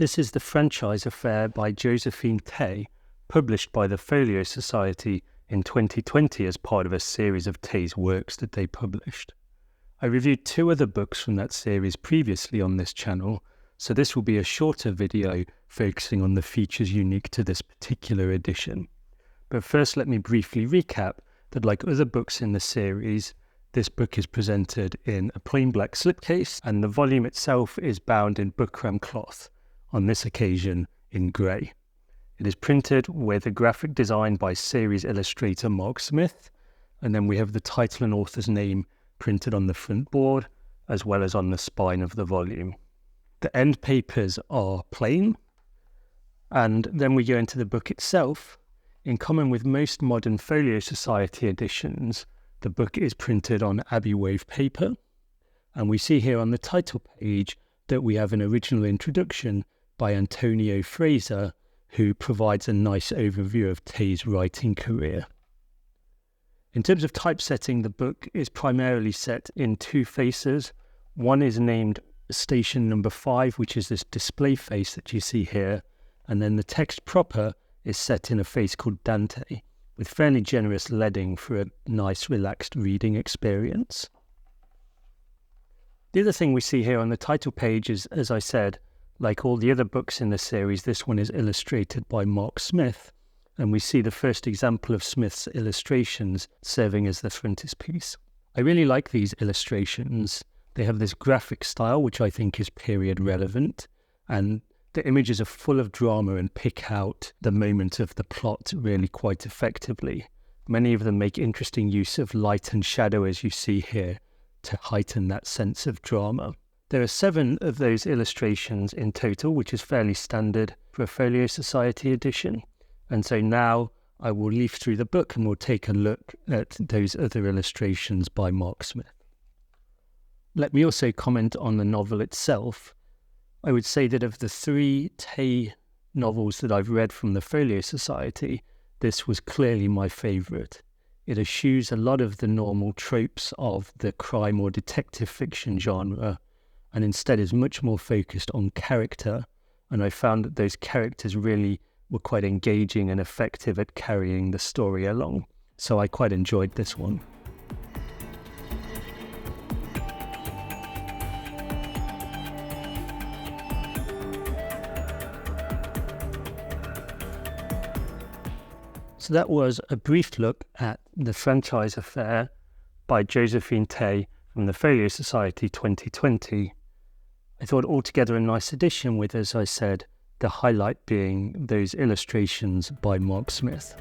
This is The Franchise Affair by Josephine Tey, published by the Folio Society in 2020 as part of a series of Tey's works that they published. I reviewed 2 other books from that series previously on this channel, so this will be a shorter video focusing on the features unique to this particular edition. But first let me briefly recap that, like other books in the series, this book is presented in a plain black slipcase and the volume itself is bound in buckram cloth, on this occasion in grey. It is printed with a graphic design by series illustrator Mark Smith, and then we have the title and author's name printed on the front board as well as on the spine of the volume. The end papers are plain, and then we go into the book itself. In common with most modern Folio Society editions, the book is printed on Abbey wave paper, and we see here on the title page that we have an original introduction by Antonio Fraser, who provides a nice overview of Tey's writing career. In terms of typesetting, the book is primarily set in 2 faces. One is named Station Number 5, which is this display face that you see here, and then the text proper is set in a face called Dante, with fairly generous leading for a nice relaxed reading experience. The other thing we see here on the title page is, as I said, like all the other books in the series, this one is illustrated by Mark Smith, and we see the first example of Smith's illustrations serving as the frontispiece. I really like these illustrations. They have this graphic style, which I think is period relevant, and the images are full of drama and pick out the moment of the plot really quite effectively. Many of them make interesting use of light and shadow, as you see here, to heighten that sense of drama. There are 7 of those illustrations in total, which is fairly standard for a Folio Society edition. And so now I will leaf through the book and we'll take a look at those other illustrations by Mark Smith. Let me also comment on the novel itself. I would say that of the 3 Tey novels that I've read from the Folio Society, this was clearly my favourite. It eschews a lot of the normal tropes of the crime or detective fiction genre, and instead is much more focused on character, and I found that those characters really were quite engaging and effective at carrying the story along. So I quite enjoyed this one. So that was a brief look at The Franchise Affair by Josephine Tey from the Folio Society 2020. I thought altogether a nice edition with, as I said, the highlight being those illustrations by Mark Smith.